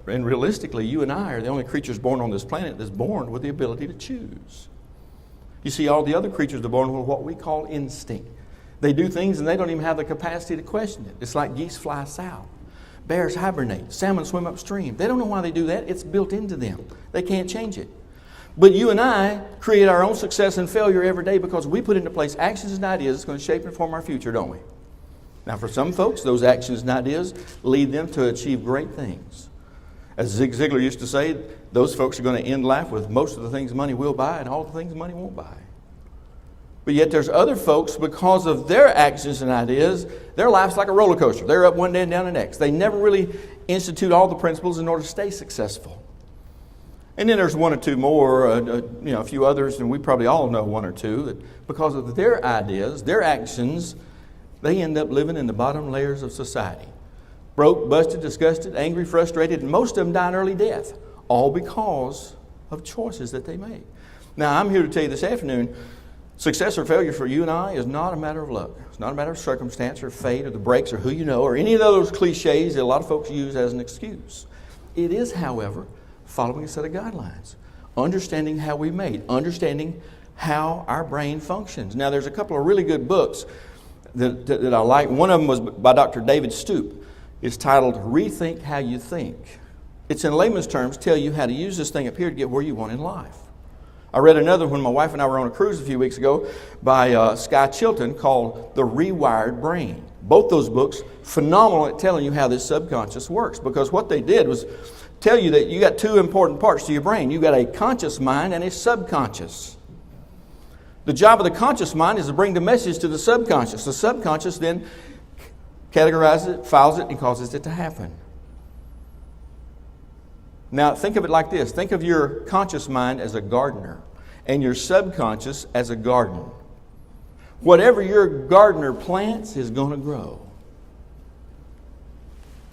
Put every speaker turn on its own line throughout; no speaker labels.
And realistically, you and I are the only creatures born on this planet that's born with the ability to choose. You see, all the other creatures are born with what we call instinct. They do things and they don't even have the capacity to question it. It's like geese fly south. Bears hibernate. Salmon swim upstream. They don't know why they do that. It's built into them. They can't change it. But you and I create our own success and failure every day because we put into place actions and ideas that's going to shape and form our future, don't we? Now, for some folks, those actions and ideas lead them to achieve great things. As Zig Ziglar used to say, those folks are going to end life with most of the things money will buy and all the things money won't buy. But yet there's other folks, because of their actions and ideas, their life's like a roller coaster. They're up one day and down the next. They never really institute all the principles in order to stay successful. And then there's one or two more, a few others, and we probably all know one or two, that because of their ideas, their actions, they end up living in the bottom layers of society. Broke, busted, disgusted, angry, frustrated, and most of them die an early death, all because of choices that they made. Now, I'm here to tell you this afternoon, success or failure for you and I is not a matter of luck. It's not a matter of circumstance or fate or the breaks or who you know or any of those cliches that a lot of folks use as an excuse. It is, however, following a set of guidelines, understanding how we made, understanding how our brain functions. Now, there's a couple of really good books that I like. One of them was by Dr. David Stoop. It's titled Rethink How You Think. It's in layman's terms, tell you how to use this thing up here to get where you want in life. I read another one, my wife and I were on a cruise a few weeks ago by Sky Chilton called The Rewired Brain. Both those books, phenomenal at telling you how this subconscious works, because what they did was tell you that you got two important parts to your brain. You got a conscious mind and a subconscious. The job of the conscious mind is to bring the message to the subconscious. The subconscious then categorizes it, files it, and causes it to happen. Now, think of it like this. Think of your conscious mind as a gardener and your subconscious as a garden. Whatever your gardener plants is going to grow.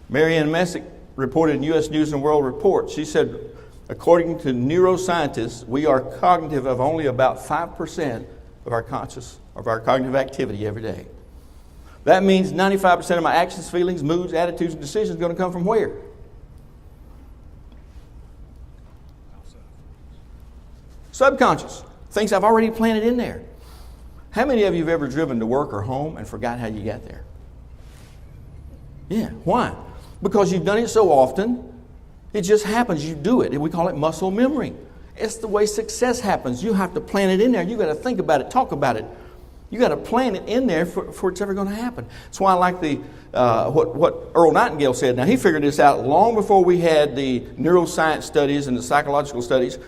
Marianne Messick reported in U.S. News and World Report, she said, according to neuroscientists, we are cognitive of only about 5% of our cognitive activity every day. That means 95% of my actions, feelings, moods, attitudes, and decisions are going to come from where? Subconscious. Things I've already planted in there. How many of you have ever driven to work or home and forgot how you got there? Yeah. Why? Because you've done it so often, it just happens. You do it. And we call it muscle memory. It's the way success happens. You have to plan it in there. You got to think about it, talk about it. You got to plan it in there for it's ever going to happen. That's why I like what Earl Nightingale said. Now, he figured this out long before we had the neuroscience studies and the psychological studies.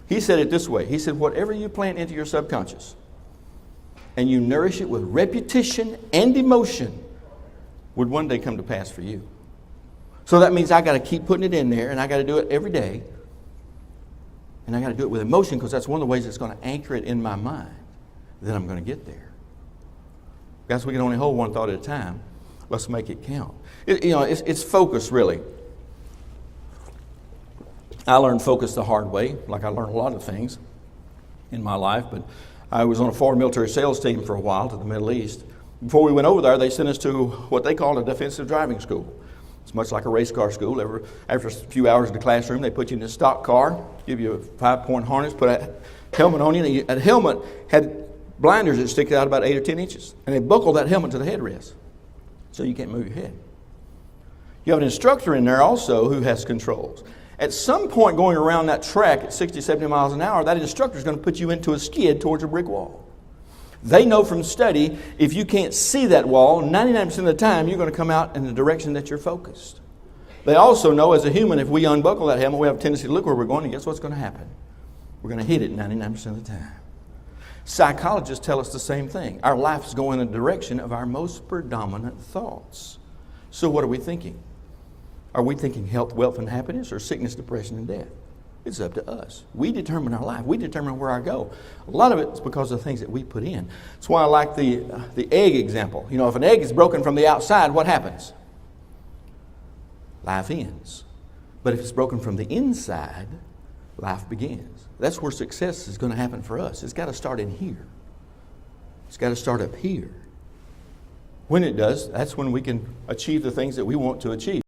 He said it this way. He said, whatever you plant into your subconscious and you nourish it with repetition and emotion would one day come to pass for you. So that means I got to keep putting it in there, and I got to do it every day. And I got to do it with emotion, because that's one of the ways it's going to anchor it in my mind that I'm going to get there. Guys, we can only hold one thought at a time. Let's make it count. It's focus, really. I learned focus the hard way, like I learned a lot of things in my life, but I was on a foreign military sales team for a while to the Middle East. Before we went over there, they sent us to what they called a defensive driving school. It's much like a race car school. After a few hours in the classroom, they put you in a stock car, give you a 5-point harness, put a helmet on you. And that helmet had blinders that stick out about 8 or 10 inches. And they buckle that helmet to the headrest so you can't move your head. You have an instructor in there also who has controls. At some point going around that track at 60, 70 miles an hour, that instructor is going to put you into a skid towards a brick wall. They know from study, if you can't see that wall, 99% of the time, you're going to come out in the direction that you're focused. They also know as a human, if we unbuckle that helmet, we have a tendency to look where we're going, and guess what's going to happen? We're going to hit it 99% of the time. Psychologists tell us the same thing. Our life is going in the direction of our most predominant thoughts. So what are we thinking? Are we thinking health, wealth, and happiness, or sickness, depression, and death? It's up to us. We determine our life. We determine where I go. A lot of it is because of the things that we put in. That's why I like the egg example. You know, if an egg is broken from the outside, what happens? Life ends. But if it's broken from the inside, life begins. That's where success is going to happen for us. It's got to start in here. It's got to start up here. When it does, that's when we can achieve the things that we want to achieve.